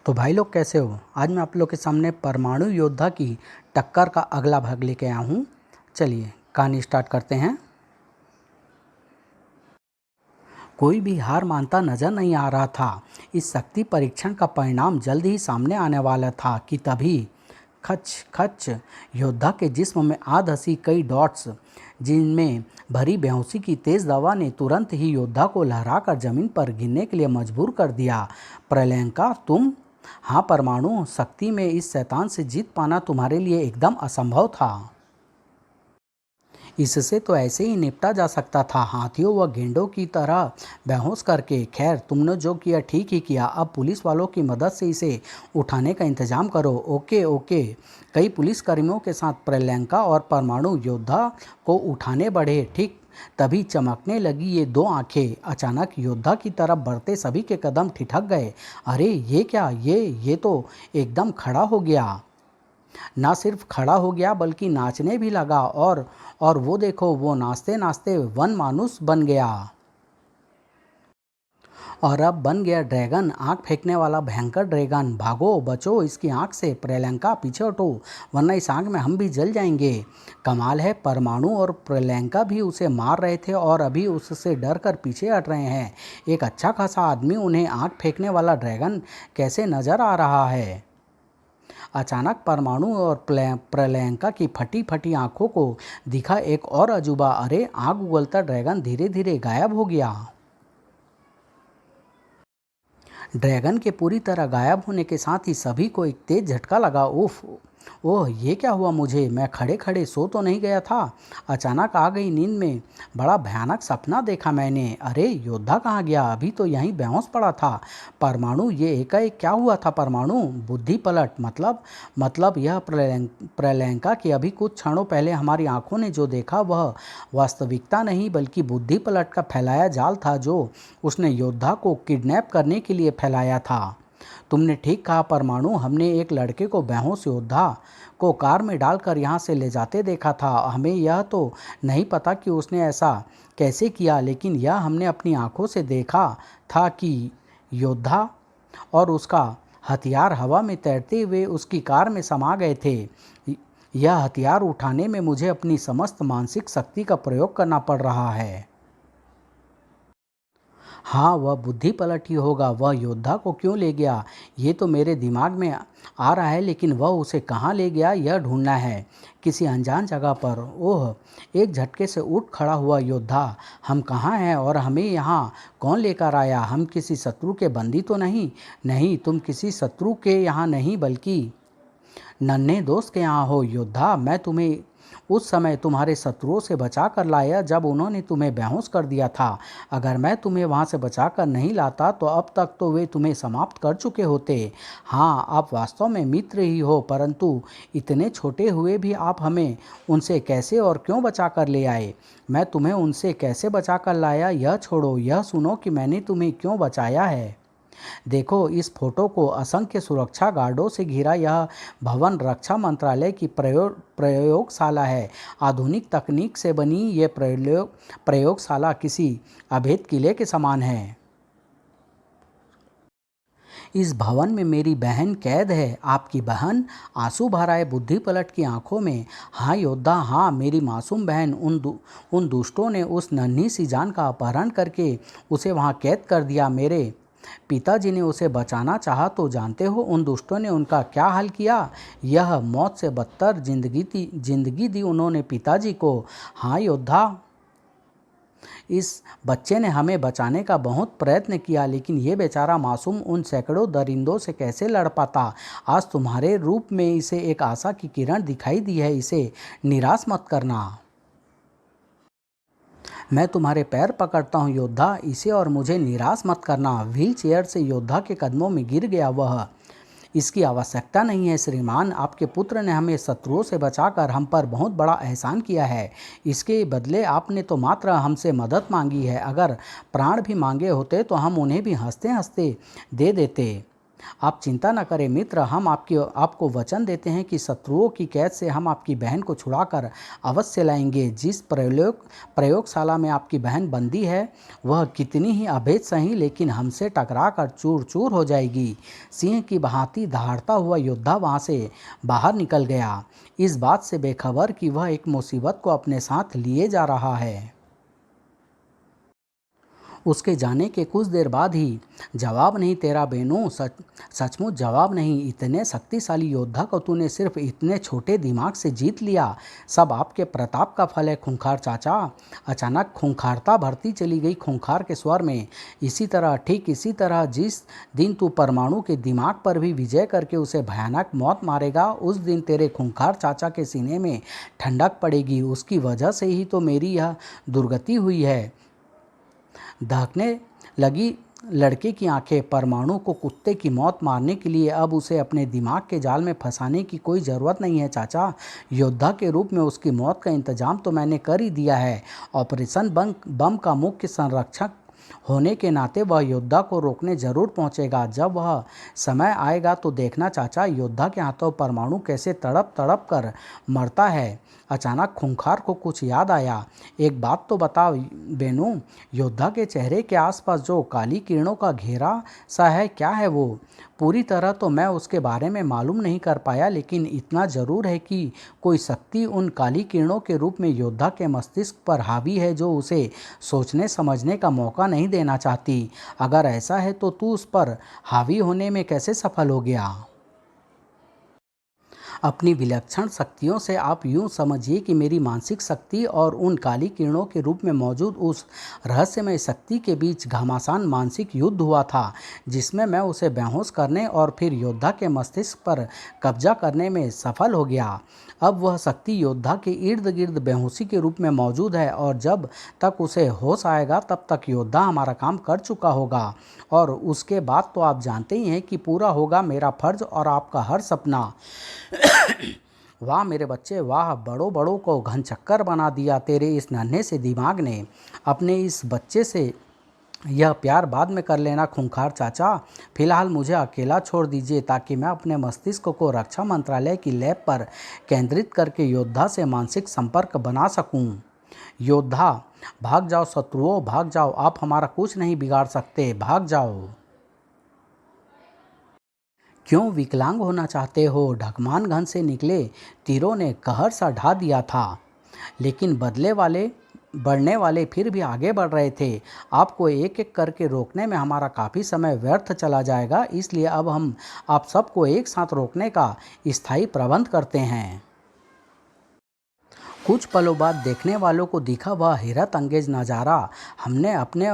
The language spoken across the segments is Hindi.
तो भाई लोग कैसे हो। आज मैं आप लोग के सामने परमाणु योद्धा की टक्कर का अगला भाग लेके आया हूँ। चलिए कहानी स्टार्ट करते हैं। कोई भी हार मानता नजर नहीं आ रहा था। इस शक्ति परीक्षण का परिणाम जल्द ही सामने आने वाला था कि तभी खच खच योद्धा के जिस्म में आ धसी कई डॉट्स जिनमें भरी बेहोशी की तेज दवा ने तुरंत ही योद्धा को लहराकर जमीन पर गिरने के लिए मजबूर कर दिया। प्रलयंका तुम? हाँ परमाणु शक्ति में इस शैतान से जीत पाना तुम्हारे लिए एकदम असंभव था। इससे तो ऐसे ही निपटा जा सकता था, हाथियों व गेंडों की तरह बेहोश करके। खैर तुमने जो किया ठीक ही किया। अब पुलिस वालों की मदद से इसे उठाने का इंतजाम करो। Okay okay. कई पुलिसकर्मियों के साथ प्रलयंका और परमाणु योद्धा को उठाने बढ़े। ठीक तभी चमकने लगी ये दो आंखें। अचानक योद्धा की तरफ बढ़ते सभी के कदम ठिठक गए। अरे ये क्या, ये तो एकदम खड़ा हो गया। ना सिर्फ खड़ा हो गया बल्कि नाचने भी लगा। और वो देखो, वो नाचते नाचते वन मानुस बन गया। और अब बन गया ड्रैगन, आंख फेंकने वाला भयंकर ड्रैगन। भागो बचो इसकी आंख से। प्रलयंका पीछे हटो वरना इस आंख में हम भी जल जाएंगे। कमाल है, परमाणु और प्रलयंका भी उसे मार रहे थे और अभी उससे डर कर पीछे हट रहे हैं। एक अच्छा खासा आदमी उन्हें आंख फेंकने वाला ड्रैगन कैसे नजर आ रहा है। अचानक परमाणु और प्रलयंका की फटी फटी आंखों को दिखा एक और अजूबा। अरे आग उगलता ड्रैगन धीरे धीरे गायब हो गया। ड्रैगन के पूरी तरह गायब होने के साथ ही सभी को एक तेज झटका लगा। उफ, ओह ये क्या हुआ मुझे, मैं खड़े खड़े सो तो नहीं गया था। अचानक आ गई नींद में बड़ा भयानक सपना देखा मैंने। अरे योद्धा कहाँ गया, अभी तो यहीं बेहोश पड़ा था। परमाणु ये एकाएक क्या हुआ था। परमाणु बुद्धि पलट मतलब यह प्रलयंका की अभी कुछ क्षणों पहले हमारी आंखों ने जो देखा वह वास्तविकता नहीं बल्कि बुद्धि पलट का फैलाया जाल था जो उसने योद्धा को किडनैप करने के लिए फैलाया था। तुमने ठीक कहा परमाणु, हमने एक लड़के को बेहोश योद्धा को कार में डालकर यहाँ से ले जाते देखा था। हमें यह तो नहीं पता कि उसने ऐसा कैसे किया, लेकिन यह हमने अपनी आंखों से देखा था कि योद्धा और उसका हथियार हवा में तैरते हुए उसकी कार में समा गए थे। यह हथियार उठाने में मुझे अपनी समस्त मानसिक शक्ति का प्रयोग करना पड़ रहा है। हाँ वह बुद्धि पलट ही होगा। वह योद्धा को क्यों ले गया ये तो मेरे दिमाग में आ रहा है, लेकिन वह उसे कहाँ ले गया यह ढूंढना है। किसी अनजान जगह पर। ओह, एक झटके से उठ खड़ा हुआ योद्धा। हम कहाँ हैं और हमें यहाँ कौन लेकर आया। हम किसी शत्रु के बंदी तो नहीं। नहीं, तुम किसी शत्रु के यहाँ नहीं बल्कि नन्हे दोस्त के यहाँ हो योद्धा। मैं तुम्हें उस समय तुम्हारे शत्रुओं से बचा कर लाया जब उन्होंने तुम्हें बेहोश कर दिया था। अगर मैं तुम्हें वहाँ से बचा कर नहीं लाता तो अब तक तो वे तुम्हें समाप्त कर चुके होते। हाँ आप वास्तव में मित्र ही हो, परंतु इतने छोटे हुए भी आप हमें उनसे कैसे और क्यों बचा कर ले आए। मैं तुम्हें उनसे कैसे बचा कर लाया यह छोड़ो, यह सुनो कि मैंने तुम्हें क्यों बचाया है। देखो इस फोटो को। असंख्य सुरक्षा गार्डों से घिरा यह भवन रक्षा मंत्रालय की प्रयोगशाला है। आधुनिक तकनीक से बनी ये प्रयोगशाला किसी अभेद किले के समान है। इस भवन में मेरी बहन कैद है। आपकी बहन? आंसू भर आए बुद्धि पलट की आंखों में। हाँ योद्धा, हाँ मेरी मासूम बहन। उन दुष्टों ने उस नन्ही सी जान का अपहरण करके उसे वहाँ कैद कर दिया। मेरे पिताजी ने उसे बचाना चाहा तो जानते हो उन दुष्टों ने उनका क्या हाल किया। यह मौत से बदतर जिंदगी दी उन्होंने पिताजी को। हाँ योद्धा, इस बच्चे ने हमें बचाने का बहुत प्रयत्न किया, लेकिन ये बेचारा मासूम उन सैकड़ों दरिंदों से कैसे लड़ पाता। आज तुम्हारे रूप में इसे एक आशा की किरण दिखाई दी है। इसे निराश मत करना। मैं तुम्हारे पैर पकड़ता हूँ योद्धा, इसे और मुझे निराश मत करना। व्हील चेयर से योद्धा के कदमों में गिर गया वह। इसकी आवश्यकता नहीं है श्रीमान। आपके पुत्र ने हमें शत्रुओं से बचाकर हम पर बहुत बड़ा एहसान किया है। इसके बदले आपने तो मात्र हमसे मदद मांगी है। अगर प्राण भी मांगे होते तो हम उन्हें भी हंसते हंसते दे देते। आप चिंता न करें मित्र, हम आपको वचन देते हैं कि शत्रुओं की कैद से हम आपकी बहन को छुड़ाकर अवश्य लाएंगे। जिस प्रयोगशाला में आपकी बहन बंदी है वह कितनी ही अभेद सही, लेकिन हमसे टकराकर चूर चूर हो जाएगी। सिंह की भांति दहाड़ता हुआ योद्धा वहां से बाहर निकल गया, इस बात से बेखबर कि वह एक मुसीबत को अपने साथ लिए जा रहा है। उसके जाने के कुछ देर बाद ही, जवाब नहीं तेरा बेनू, सचमुच जवाब नहीं। इतने शक्तिशाली योद्धा को तूने सिर्फ इतने छोटे दिमाग से जीत लिया। सब आपके प्रताप का फल है खूंखार चाचा। अचानक खूंखारता भरती चली गई खूंखार के स्वर में। इसी तरह, ठीक इसी तरह जिस दिन तू परमाणु के दिमाग पर भी विजय करके उसे भयानक मौत मारेगा, उस दिन तेरे खूंखार चाचा के सीने में ठंडक पड़ेगी। उसकी वजह से ही तो मेरी यह दुर्गति हुई है। दहकने लगी लड़के की आंखें। परमाणु को कुत्ते की मौत मारने के लिए अब उसे अपने दिमाग के जाल में फंसाने की कोई ज़रूरत नहीं है चाचा। योद्धा के रूप में उसकी मौत का इंतजाम तो मैंने कर ही दिया है। ऑपरेशन बम का मुख्य संरक्षक होने के नाते वह योद्धा को रोकने जरूर पहुंचेगा। जब वह समय आएगा तो देखना चाचा, योद्धा के हाथों परमाणु कैसे तड़प तड़प कर मरता है। अचानक खूंखार को कुछ याद आया। एक बात तो बता बेनू, योद्धा के चेहरे के आसपास जो काली किरणों का घेरा सा है, क्या है वो? पूरी तरह तो मैं उसके बारे में मालूम नहीं कर पाया, लेकिन इतना ज़रूर है कि कोई शक्ति उन काली किरणों के रूप में योद्धा के मस्तिष्क पर हावी है, जो उसे सोचने समझने का मौका नहीं देना चाहती। अगर ऐसा है तो तू उस पर हावी होने में कैसे सफल हो गया? अपनी विलक्षण शक्तियों से आप यूँ समझिए कि मेरी मानसिक शक्ति और उन काली किरणों के रूप में मौजूद उस रहस्यमय शक्ति के बीच घमासान मानसिक युद्ध हुआ था, जिसमें मैं उसे बेहोश करने और फिर योद्धा के मस्तिष्क पर कब्जा करने में सफल हो गया। अब वह शक्ति योद्धा के इर्द गिर्द बेहोशी के रूप में मौजूद है, और जब तक उसे होश आएगा तब तक योद्धा हमारा काम कर चुका होगा, और उसके बाद तो आप जानते ही हैं कि पूरा होगा मेरा फर्ज और आपका हर सपना। वाह मेरे बच्चे वाह, बड़ों बड़ों को घनचक्कर बना दिया तेरे इस नन्हे से दिमाग ने। अपने इस बच्चे से यह प्यार बाद में कर लेना खूंखार चाचा। फिलहाल मुझे अकेला छोड़ दीजिए ताकि मैं अपने मस्तिष्क को रक्षा मंत्रालय की लैब पर केंद्रित करके योद्धा से मानसिक संपर्क बना सकूं। योद्धा, भाग जाओ शत्रुओं, भाग जाओ, आप हमारा कुछ नहीं बिगाड़ सकते, भाग जाओ। क्यों विकलांग होना चाहते हो? ढकमान घन से निकले तीरों ने कहर सा ढा दिया था, लेकिन बढ़ने वाले फिर भी आगे बढ़ रहे थे। आपको एक एक करके रोकने में हमारा काफ़ी समय व्यर्थ चला जाएगा, इसलिए अब हम आप सबको एक साथ रोकने का स्थायी प्रबंध करते हैं। कुछ पलों बाद देखने वालों को दिखा वह हैरत अंगेज नज़ारा। हमने अपने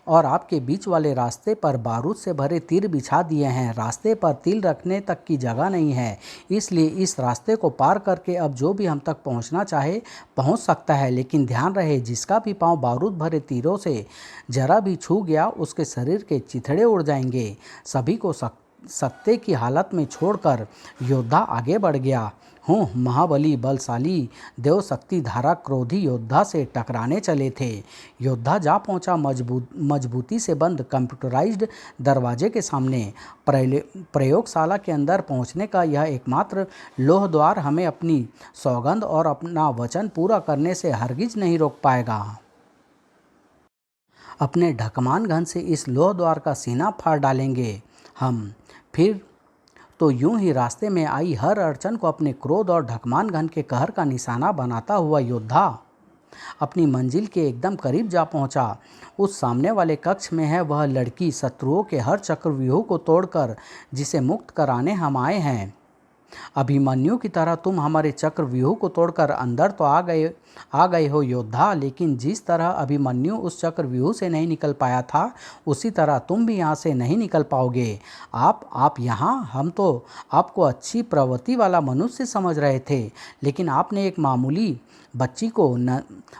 और आपके बीच वाले रास्ते पर बारूद से भरे तीर बिछा दिए हैं। रास्ते पर तिल रखने तक की जगह नहीं है, इसलिए इस रास्ते को पार करके अब जो भी हम तक पहुंचना चाहे पहुंच सकता है। लेकिन ध्यान रहे, जिसका भी पांव बारूद भरे तीरों से जरा भी छू गया उसके शरीर के चिथड़े उड़ जाएंगे। सभी को सत्ते की हालत में छोड़कर योद्धा आगे बढ़ गया। हूँ महाबली बलशाली देव शक्ति धारा क्रोधी योद्धा से टकराने चले थे। योद्धा जा पहुँचा मजबूती से बंद कंप्यूटराइज्ड दरवाजे के सामने। प्रयोगशाला के अंदर पहुँचने का यह एकमात्र लोह द्वार हमें अपनी सौगंध और अपना वचन पूरा करने से हरगिज नहीं रोक पाएगा। अपने ढकमान घन से इस लोह द्वार का सीना फाड़ डालेंगे हम। फिर तो यूं ही रास्ते में आई हर अड़चन को अपने क्रोध और ढकमान घन के कहर का निशाना बनाता हुआ योद्धा अपनी मंजिल के एकदम करीब जा पहुंचा। उस सामने वाले कक्ष में है वह लड़की, शत्रुओं के हर चक्रव्यूह को तोड़कर जिसे मुक्त कराने हम आए हैं। अभिमन्यु की तरह तुम हमारे चक्रव्यूह को तोड़कर अंदर तो आ गए हो योद्धा, लेकिन जिस तरह अभिमन्यु उस चक्रव्यूह से नहीं निकल पाया था, उसी तरह तुम भी यहाँ से नहीं निकल पाओगे। आप यहाँ, हम तो आपको अच्छी प्रवृत्ति वाला मनुष्य समझ रहे थे, लेकिन आपने एक मामूली बच्ची को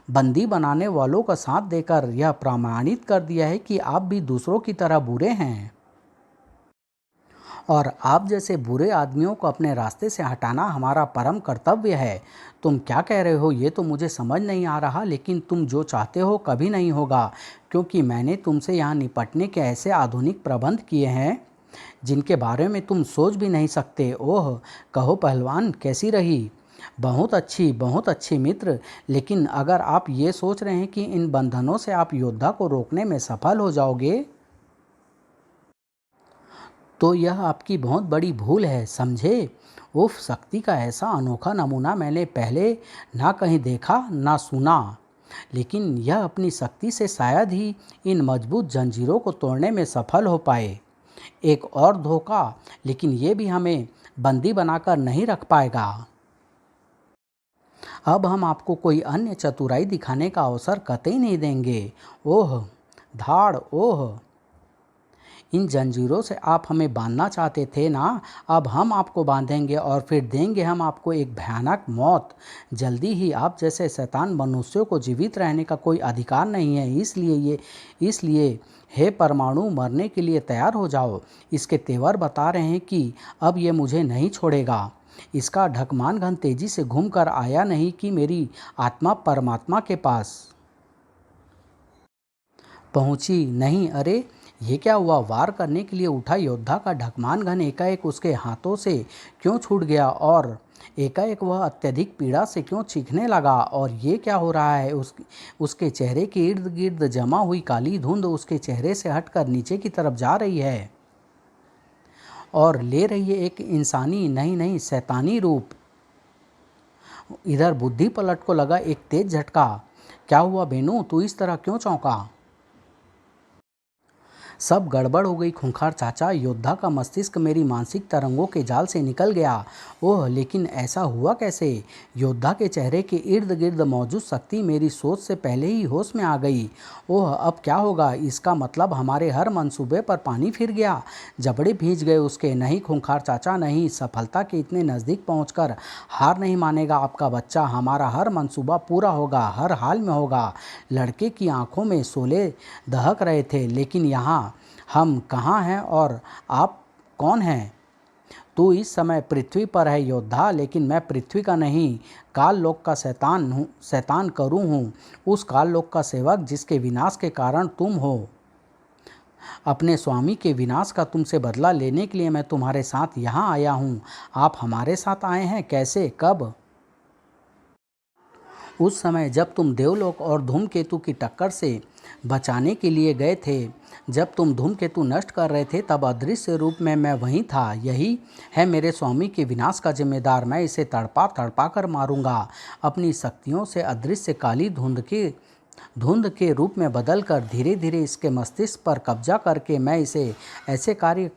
बंदी बनाने वालों का साथ देकर यह प्रमाणित कर दिया है कि आप भी दूसरों की तरह बुरे हैं, और आप जैसे बुरे आदमियों को अपने रास्ते से हटाना हमारा परम कर्तव्य है। तुम क्या कह रहे हो ये तो मुझे समझ नहीं आ रहा, लेकिन तुम जो चाहते हो कभी नहीं होगा, क्योंकि मैंने तुमसे यहाँ निपटने के ऐसे आधुनिक प्रबंध किए हैं जिनके बारे में तुम सोच भी नहीं सकते। ओह, कहो पहलवान, कैसी रही? बहुत अच्छी मित्र। लेकिन अगर आप ये सोच रहे हैं कि इन बंधनों से आप योद्धा को रोकने में सफल हो जाओगे, तो यह आपकी बहुत बड़ी भूल है, समझे? उफ, शक्ति का ऐसा अनोखा नमूना मैंने पहले ना कहीं देखा ना सुना। लेकिन यह अपनी शक्ति से शायद ही इन मजबूत जंजीरों को तोड़ने में सफल हो पाए। एक और धोखा, लेकिन ये भी हमें बंदी बनाकर नहीं रख पाएगा। अब हम आपको कोई अन्य चतुराई दिखाने का अवसर कतई नहीं देंगे। ओह धाड़, ओह, इन जंजीरों से आप हमें बांधना चाहते थे ना, अब हम आपको बांधेंगे और फिर देंगे हम आपको एक भयानक मौत। जल्दी ही आप जैसे शैतान मनुष्यों को जीवित रहने का कोई अधिकार नहीं है। इसलिए हे परमाणु, मरने के लिए तैयार हो जाओ। इसके तेवर बता रहे हैं कि अब ये मुझे नहीं छोड़ेगा। इसका ढकमान घन तेजी से घूम कर आया नहीं कि मेरी आत्मा परमात्मा के पास पहुंची नहीं। अरे, ये क्या हुआ? वार करने के लिए उठा योद्धा का ढकमान घन एकाएक उसके हाथों से क्यों छूट गया और एकाएक वह अत्यधिक पीड़ा से क्यों चीखने लगा? और ये क्या हो रहा है? उसके चेहरे के इर्द गिर्द जमा हुई काली धुंध उसके चेहरे से हटकर नीचे की तरफ जा रही है और ले रही है एक इंसानी नहीं शैतानी रूप। इधर बुद्धि पलट को लगा एक तेज झटका। क्या हुआ बेनू, तू इस तरह क्यों चौंका? सब गड़बड़ हो गई खूंखार चाचा। योद्धा का मस्तिष्क मेरी मानसिक तरंगों के जाल से निकल गया। ओह, लेकिन ऐसा हुआ कैसे? योद्धा के चेहरे के इर्द गिर्द मौजूद शक्ति मेरी सोच से पहले ही होश में आ गई। ओह, अब क्या होगा? इसका मतलब हमारे हर मंसूबे पर पानी फिर गया। जबड़े भींच गए उसके। नहीं खूंखार चाचा, नहीं। सफलता के इतने नज़दीक पहुंचकर हार नहीं मानेगा आपका बच्चा। हमारा हर मंसूबा पूरा होगा, हर हाल में होगा। लड़के की आंखों में शोले दहक रहे थे। लेकिन यहाँ हम कहाँ हैं और आप कौन हैं? तू इस समय पृथ्वी पर है योद्धा, लेकिन मैं पृथ्वी का नहीं, काल लोक का शैतान करू हूँ। उस काल लोक का सेवक जिसके विनाश के कारण तुम हो। अपने स्वामी के विनाश का तुमसे बदला लेने के लिए मैं तुम्हारे साथ यहाँ आया हूँ। आप हमारे साथ आए हैं? कैसे, कब? उस समय जब तुम देवलोक और धूमकेतु की टक्कर से बचाने के लिए गए थे, जब तुम धूमकेतु नष्ट कर रहे थे, तब अदृश्य रूप में मैं वहीं था। यही है मेरे स्वामी के विनाश का जिम्मेदार। मैं इसे तड़पा तड़पा कर मारूंगा। अपनी शक्तियों से अदृश्य काली धुंध के रूप में बदलकर धीरे धीरे इसके मस्तिष्क पर कब्जा करके मैं इसे ऐसे कार्य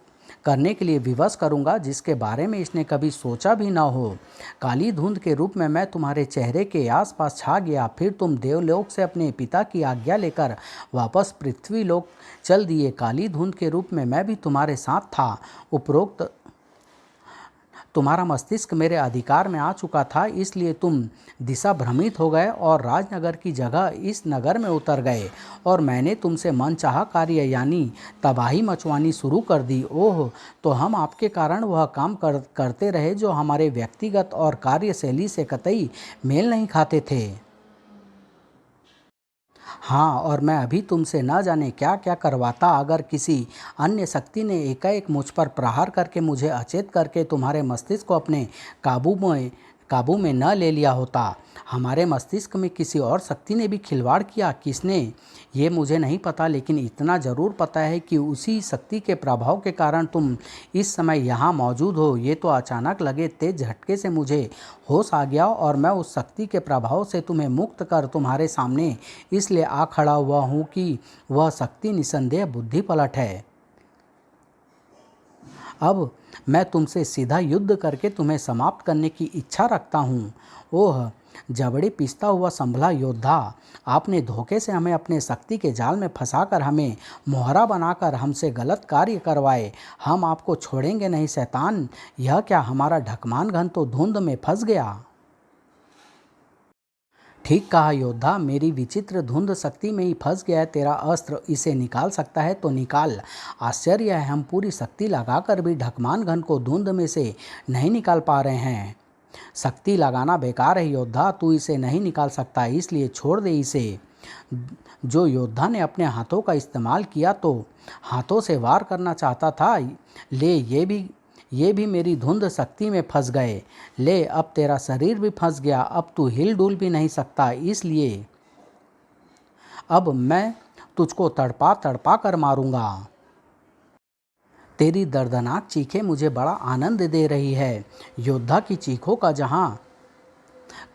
करने के लिए विवश करूंगा जिसके बारे में इसने कभी सोचा भी न हो। काली धुंध के रूप में मैं तुम्हारे चेहरे के आसपास छा गया। फिर तुम देवलोक से अपने पिता की आज्ञा लेकर वापस पृथ्वी लोक चल दिए। काली धुंध के रूप में मैं भी तुम्हारे साथ था। उपरोक्त तुम्हारा मस्तिष्क मेरे अधिकार में आ चुका था, इसलिए तुम दिशा भ्रमित हो गए और राजनगर की जगह इस नगर में उतर गए और मैंने तुमसे मनचाहा कार्य यानी तबाही मचवानी शुरू कर दी। ओह, तो हम आपके कारण वह काम करते रहे जो हमारे व्यक्तिगत और कार्यशैली से कतई मेल नहीं खाते थे। हाँ, और मैं अभी तुमसे न जाने क्या क्या करवाता अगर किसी अन्य शक्ति ने एकाएक मुझ पर प्रहार करके मुझे अचेत करके तुम्हारे मस्तिष्क को अपने काबू में न ले लिया होता। हमारे मस्तिष्क में किसी और शक्ति ने भी खिलवाड़ किया। किसने, ये मुझे नहीं पता, लेकिन इतना ज़रूर पता है कि उसी शक्ति के प्रभाव के कारण तुम इस समय यहाँ मौजूद हो। ये तो अचानक लगे तेज झटके से मुझे होश आ गया और मैं उस शक्ति के प्रभाव से तुम्हें मुक्त कर तुम्हारे सामने इसलिए आ खड़ा हुआ हूँ कि वह शक्ति निसंदेह बुद्धि पलट है। अब मैं तुमसे सीधा युद्ध करके तुम्हें समाप्त करने की इच्छा रखता हूँ। ओह, जबड़े पीसता हुआ संभला योद्धा, आपने धोखे से हमें अपने शक्ति के जाल में फंसाकर हमें मोहरा बनाकर हमसे गलत कार्य करवाए। हम आपको छोड़ेंगे नहीं शैतान। यह क्या, हमारा ढकमान घन तो धुंध में फंस गया। ठीक कहा योद्धा, मेरी विचित्र धुंध शक्ति में ही फंस गया है तेरा अस्त्र। इसे निकाल सकता है तो निकाल। आश्चर्य है, हम पूरी शक्ति लगाकर भी ढकमान घन को धुंध में से नहीं निकाल पा रहे हैं। शक्ति लगाना बेकार है योद्धा, तू इसे नहीं निकाल सकता, इसलिए छोड़ दे इसे। जो योद्धा ने अपने हाथों का इस्तेमाल किया तो हाथों से वार करना चाहता था, ले ये भी मेरी धुंध शक्ति में फंस गए। ले अब तेरा शरीर भी फंस गया, अब तू हिल डुल भी नहीं सकता, इसलिए अब मैं तुझको तड़पा तड़पा कर मारूंगा। तेरी दर्दनाक चीखें मुझे बड़ा आनंद दे रही है। योद्धा की चीखों का जहाँ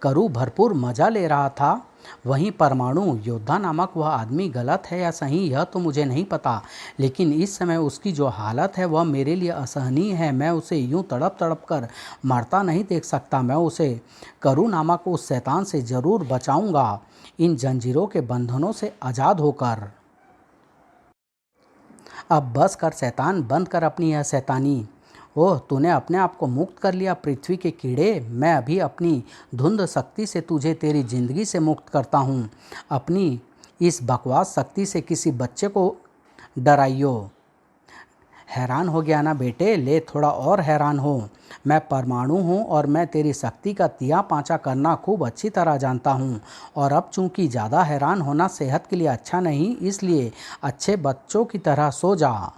करू भरपूर मजा ले रहा था, वहीं परमाणु योद्धा नामक वह आदमी गलत है या सही यह तो मुझे नहीं पता, लेकिन इस समय उसकी जो हालत है वह मेरे लिए असहनीय है। मैं उसे यूं तड़प तड़प कर मरता नहीं देख सकता। मैं उसे करू नामक उस शैतान से ज़रूर बचाऊंगा, इन जंजीरों के बंधनों से आज़ाद होकर। अब बस कर शैतान, बंद कर अपनी यह शैतानी। ओह, तूने अपने आप को मुक्त कर लिया पृथ्वी के कीड़े। मैं अभी अपनी धुंध शक्ति से तुझे तेरी जिंदगी से मुक्त करता हूँ। अपनी इस बकवास शक्ति से किसी बच्चे को डराइयो। हैरान हो गया ना बेटे? ले थोड़ा और हैरान हो। मैं परमाणु हूँ और मैं तेरी शक्ति का तिया पाँचा करना खूब अच्छी तरह जानता हूँ। और अब चूंकि ज़्यादा हैरान होना सेहत के लिए अच्छा नहीं, इसलिए अच्छे बच्चों की तरह सो जा।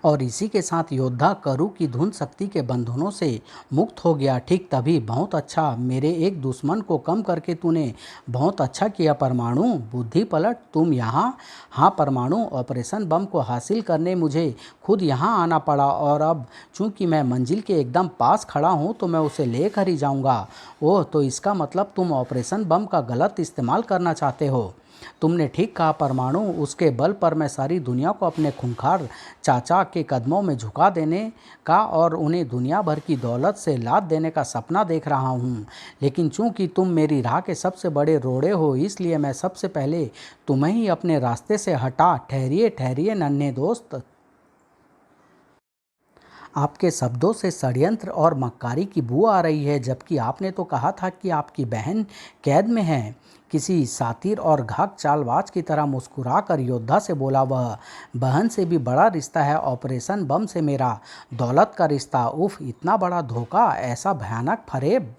और इसी के साथ योद्धा करू की धुंध शक्ति के बंधनों से मुक्त हो गया। ठीक तभी, बहुत अच्छा, मेरे एक दुश्मन को कम करके तूने बहुत अच्छा किया परमाणु। बुद्धि पलट, तुम यहाँ? हाँ परमाणु, ऑपरेशन बम को हासिल करने मुझे खुद यहाँ आना पड़ा, और अब चूंकि मैं मंजिल के एकदम पास खड़ा हूँ तो मैं उसे लेकर ही जाऊँगा। ओह, तो इसका मतलब तुम ऑपरेशन बम का गलत इस्तेमाल करना चाहते हो। तुमने ठीक कहा परमाणु, उसके बल पर मैं सारी दुनिया को अपने खूंखार चाचा के कदमों में झुका देने का और उन्हें दुनिया भर की दौलत से लाद देने का सपना देख रहा हूँ। लेकिन चूंकि तुम मेरी राह के सबसे बड़े रोड़े हो, इसलिए मैं सबसे पहले तुम्हें ही अपने रास्ते से हटा। ठहरिए ठहरिए नन्हे दोस्त, आपके शब्दों से षड्यंत्र और मक्कारी की बू आ रही है, जबकि आपने तो कहा था कि आपकी बहन कैद में है। किसी सातिर और घाक चालबाज की तरह मुस्कुराकर योद्धा से बोला वह, बहन से भी बड़ा रिश्ता है ऑपरेशन बम से मेरा, दौलत का रिश्ता। उफ, इतना बड़ा धोखा, ऐसा भयानक फरेब।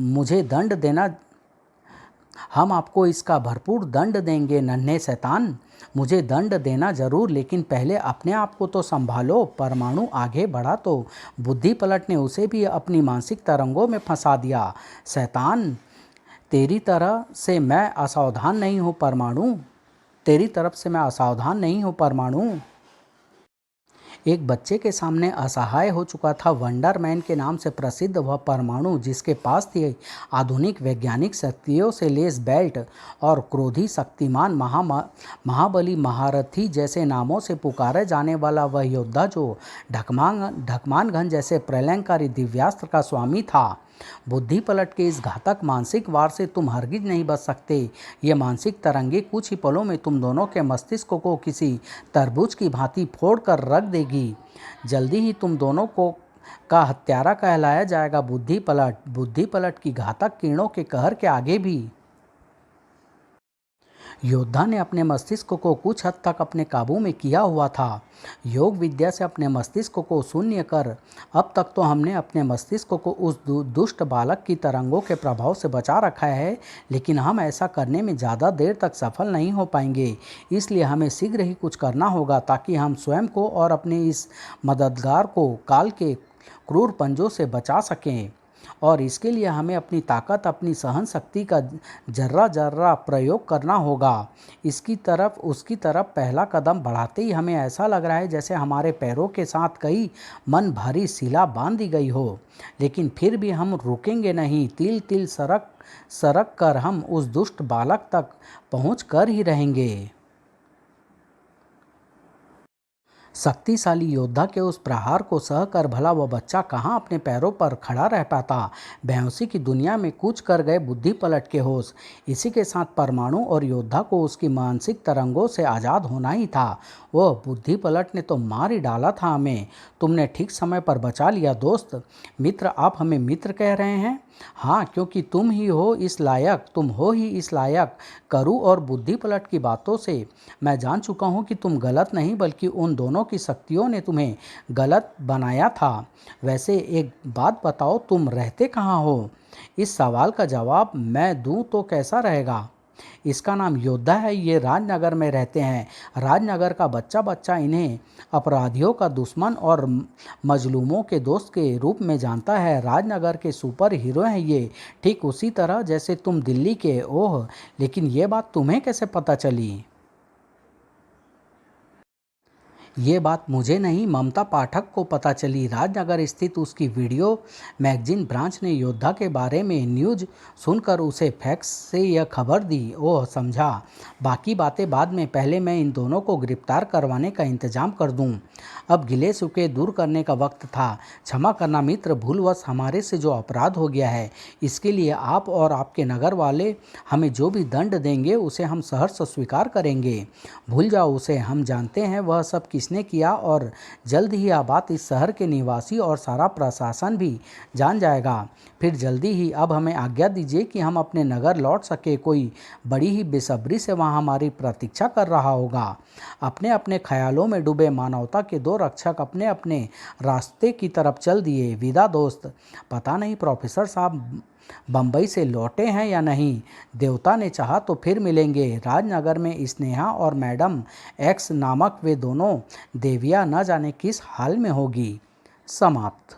मुझे दंड देना, हम आपको इसका भरपूर दंड देंगे नन्हे शैतान। मुझे दंड देना जरूर, लेकिन पहले अपने आप को तो संभालो। परमाणु आगे बढ़ा तो बुद्धि पलट ने उसे भी अपनी मानसिक तरंगों में फंसा दिया। शैतान, तेरी तरह से मैं असावधान नहीं हूँ परमाणु, तेरी तरफ से मैं असावधान नहीं हूँ परमाणु। एक बच्चे के सामने असहाय हो चुका था वंडर मैन के नाम से प्रसिद्ध वह परमाणु, जिसके पास थी आधुनिक वैज्ञानिक शक्तियों से लैस बेल्ट और क्रोधी शक्तिमान महाबली महारथी जैसे नामों से पुकारे जाने वाला वह योद्धा, जो ढकमानगंज जैसे प्रलयंकारी दिव्यास्त्र का स्वामी था। बुद्धि पलट के इस घातक मानसिक वार से तुम हरगिज नहीं बच सकते। ये मानसिक तरंगे कुछ ही पलों में तुम दोनों के मस्तिष्क को किसी तरबूज की भांति फोड़ कर रख देगी। जल्दी ही तुम दोनों को का हत्यारा कहलाया जाएगा। बुद्धि पलट की घातक किरणों के कहर के आगे भी योद्धा ने अपने मस्तिष्क को कुछ हद तक अपने काबू में किया हुआ था। योग विद्या से अपने मस्तिष्क को शून्य कर अब तक तो हमने अपने मस्तिष्क को उस दुष्ट बालक की तरंगों के प्रभाव से बचा रखा है, लेकिन हम ऐसा करने में ज़्यादा देर तक सफल नहीं हो पाएंगे। इसलिए हमें शीघ्र ही कुछ करना होगा ताकि हम स्वयं को और अपने इस मददगार को काल के क्रूर पंजों से बचा सकें। और इसके लिए हमें अपनी ताकत, अपनी सहन शक्ति का जर्रा जर्रा प्रयोग करना होगा। उसकी तरफ पहला कदम बढ़ाते ही हमें ऐसा लग रहा है जैसे हमारे पैरों के साथ कई मन भारी शिला बांध दी गई हो, लेकिन फिर भी हम रुकेंगे नहीं। तिल तिल सरक सरक कर हम उस दुष्ट बालक तक पहुँच कर ही रहेंगे। शक्तिशाली योद्धा के उस प्रहार को सहकर भला वह बच्चा कहाँ अपने पैरों पर खड़ा रह पाता। बेहोशी की दुनिया में कूच कर गए बुद्धि पलट के होश। इसी के साथ परमाणु और योद्धा को उसकी मानसिक तरंगों से आज़ाद होना ही था। वह बुद्धि पलट ने तो मार ही डाला था हमें। तुमने ठीक समय पर बचा लिया दोस्त। मित्र, आप हमें मित्र कह रहे हैं? हाँ, क्योंकि तुम हो ही इस लायक। करू और बुद्धि पलट की बातों से मैं जान चुका हूँ कि तुम गलत नहीं बल्कि उन दोनों की शक्तियों ने तुम्हें गलत बनाया था। वैसे एक बात बताओ, तुम रहते कहाँ हो? इस सवाल का जवाब मैं दूं तो कैसा रहेगा? इसका नाम योद्धा है, ये राजनगर में रहते हैं। राजनगर का बच्चा बच्चा इन्हें अपराधियों का दुश्मन और मजलूमों के दोस्त के रूप में जानता है। राजनगर के सुपर हीरो हैं ये, ठीक उसी तरह जैसे तुम दिल्ली के। ओह, लेकिन ये बात तुम्हें कैसे पता चली? ये बात मुझे नहीं, ममता पाठक को पता चली। राजनगर स्थित उसकी वीडियो मैगजीन ब्रांच ने योद्धा के बारे में न्यूज़ सुनकर उसे फैक्स से यह खबर दी। ओह, समझा। बाकी बातें बाद में, पहले मैं इन दोनों को गिरफ्तार करवाने का इंतजाम कर दूं। अब गिले शिकवे दूर करने का वक्त था। क्षमा करना मित्र, भूलवश हमारे से जो अपराध हो गया है, इसके लिए आप और आपके नगर वाले हमें जो भी दंड देंगे उसे हम सहर्ष स्वीकार करेंगे। भूल जाओ उसे, हम जानते हैं वह सब किसने किया, और जल्द ही यह बात इस शहर के निवासी और सारा प्रशासन भी जान जाएगा। फिर जल्दी ही अब हमें आज्ञा दीजिए कि हम अपने नगर लौट सके। कोई बड़ी ही बेसब्री से वहाँ हमारी प्रतीक्षा कर रहा होगा। अपने अपने ख्यालों में डूबे मानवता के दो रक्षक अपने अपने रास्ते की तरफ चल दिए। विदा दोस्त। पता नहीं प्रोफेसर साहब बम्बई से लौटे हैं या नहीं, देवता ने चाहा तो फिर मिलेंगे। राजनगर में स्नेहा और मैडम एक्स नामक वे दोनों देवियां न जाने किस हाल में होगी। समाप्त।